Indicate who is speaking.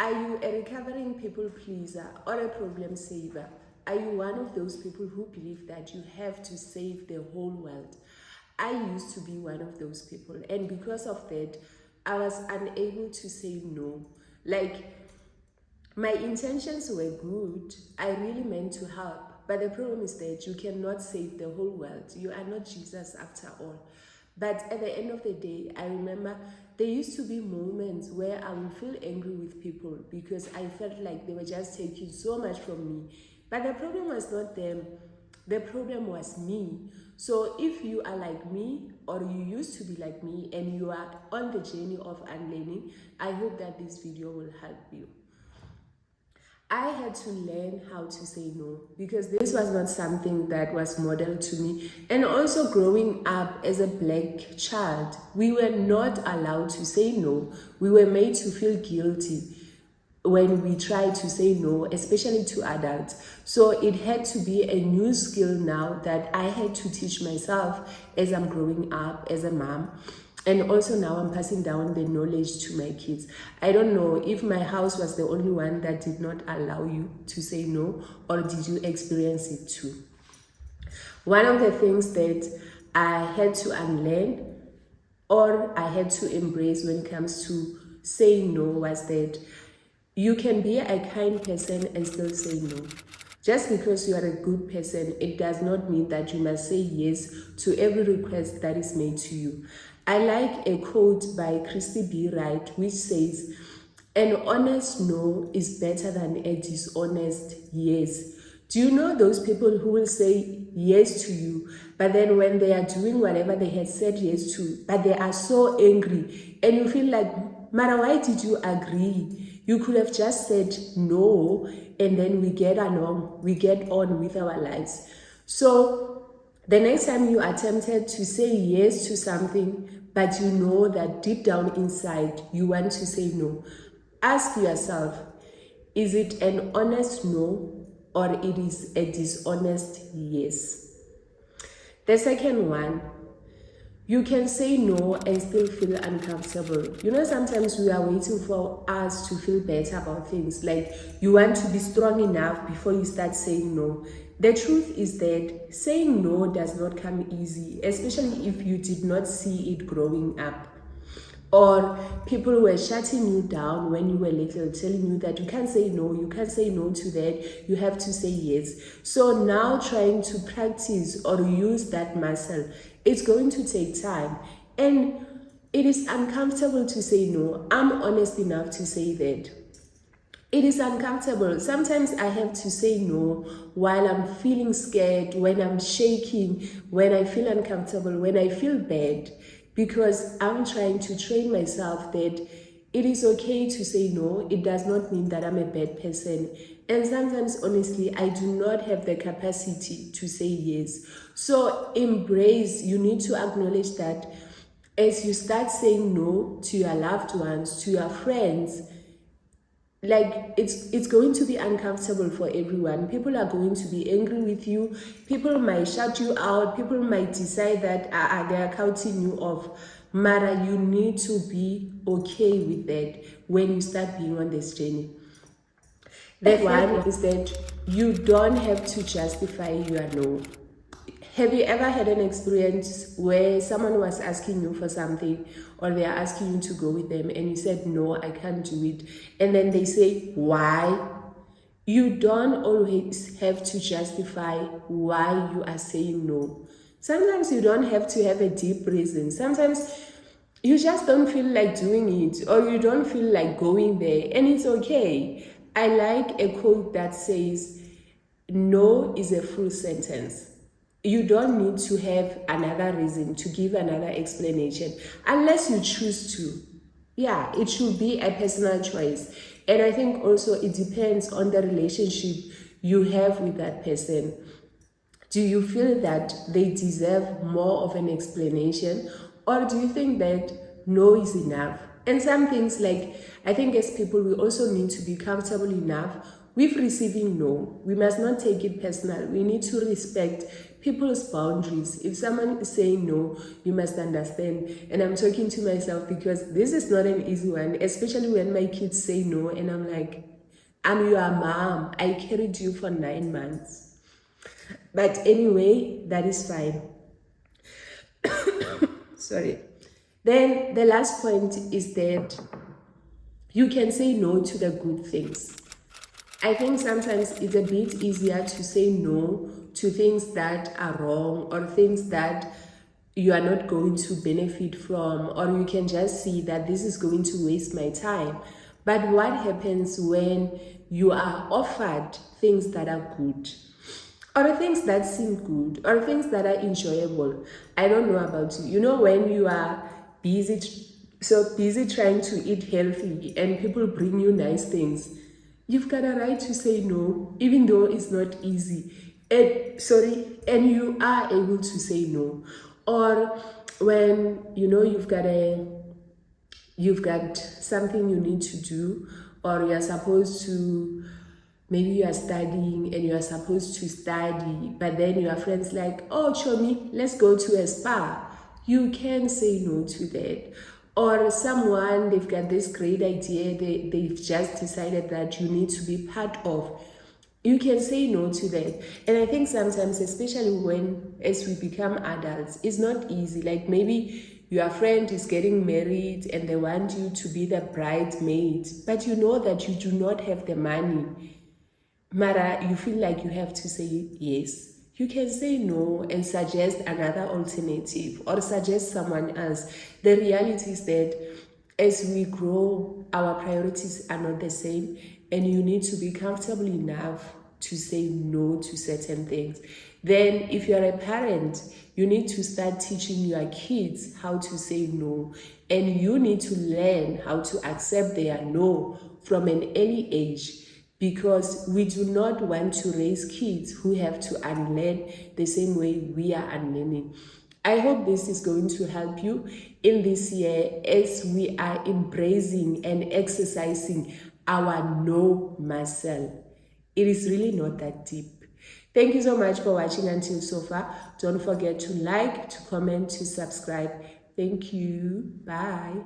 Speaker 1: Are you a recovering people pleaser or a problem saver? Are you one of those people who believe that you have to save the whole world? I used to be one of those people, and because of that, I was unable to say no. Like, my intentions were good, I really meant to help, but the problem is that you cannot save the whole world. You are not Jesus after all. But at the end of the day, I remember there used to be moments where I would feel angry with people because I felt like they were just taking so much from me. But the problem was not them, the problem was me. So if you are like me, or you used to be like me, and you are on the journey of unlearning, I hope that this video will help you. I had to learn how to say no because this was not something that was modeled to me. And also growing up as a black child, we were not allowed to say no. We were made to feel guilty when we tried to say no, especially to adults. So it had to be a new skill now that I had to teach myself as I'm growing up as a mom. And also now I'm passing down the knowledge to my kids. I don't know if my house was the only one that did not allow you to say no, or did you experience it too? One of the things that I had to unlearn or I had to embrace when it comes to saying no was that you can be a kind person and still say no. Just because you are a good person, it does not mean that you must say yes to every request that is made to you. I like a quote by Christy B. Wright, which says, "An honest no is better than a dishonest yes." Do you know those people who will say yes to you, but then when they are doing whatever they had said yes to, but they are so angry, and you feel like, Mara, why did you agree? You could have just said no, and then we get along, we get on with our lives. So the next time you are tempted to say yes to something, but you know that deep down inside you want to say no, ask yourself, is it an honest no or it is a dishonest yes? The second one, you can say no and still feel uncomfortable. You know, sometimes we are waiting for us to feel better about things. Like, you want to be strong enough before you start saying no. The truth is that saying no does not come easy, especially if you did not see it growing up. Or people were shutting you down when you were little, telling you that you can't say no, you can't say no to that, you have to say yes. So now trying to practice or use that muscle, it's going to take time. And it is uncomfortable to say no. I'm honest enough to say that. It is uncomfortable. Sometimes I have to say no while I'm feeling scared, when I'm shaking, when I feel uncomfortable, when I feel bad, because I'm trying to train myself that it is okay to say no. It does not mean that I'm a bad person. And sometimes, honestly, I do not have the capacity to say yes. So embrace, you need to acknowledge that as you start saying no to your loved ones, to your friends, like, it's going to be uncomfortable for everyone. People are going to be angry with you. People might shut you out. People might decide that they are counting you off. Mara, you need to be okay with that when you start being on this journey. The one is that you don't have to justify your no. Have you ever had an experience where someone was asking you for something, or they are asking you to go with them, and you said, no, I can't do it, and then they say, why? You don't always have to justify why you are saying no. Sometimes you don't have to have a deep reason. Sometimes you just don't feel like doing it, or you don't feel like going there, and it's okay. I like a quote that says, no is a full sentence. You don't need to have another reason, to give another explanation, unless you choose to. Yeah, it should be a personal choice. And I think also it depends on the relationship you have with that person. Do you feel that they deserve more of an explanation, or do you think that no is enough? And some things, like, I think as people, we also need to be comfortable enough with receiving no. We must not take it personal. We need to respect people's boundaries. If someone is saying no, you must understand. And I'm talking to myself because this is not an easy one, especially when my kids say no and I'm like, I'm your mom. I carried you for 9 months. But anyway, that is fine. Sorry. Then the last point is that you can say no to the good things. I think sometimes it's a bit easier to say no to things that are wrong or things that you are not going to benefit from, or you can just see that this is going to waste my time. But what happens when you are offered things that are good, or things that seem good, or things that are enjoyable? I don't know about you. You know, when you are so busy trying to eat healthy and people bring you nice things, you've got a right to say no, even though it's not easy. And you are able to say no. Or when you know you've got something you need to do, or you're supposed to, maybe you are studying and you are supposed to study, but then your friend's like, oh Chomi, let's go to a spa. You can say no to that. Or someone, they've got this great idea, they've just decided that you need to be part of. You can say no to that. And I think sometimes, especially when, as we become adults, it's not easy. Like maybe your friend is getting married and they want you to be the bridesmaid, but you know that you do not have the money. Mara, you feel like you have to say yes. You can say no and suggest another alternative or suggest someone else. The reality is that as we grow, our priorities are not the same, and you need to be comfortable enough to say no to certain things. Then if you're a parent, you need to start teaching your kids how to say no, and you need to learn how to accept their no from an early age, because we do not want to raise kids who have to unlearn the same way we are unlearning. I hope this is going to help you in this year as we are embracing and exercising our no muscle. It is really not that deep. Thank you so much for watching until so far. Don't forget to like, to comment, to subscribe. Thank you. Bye.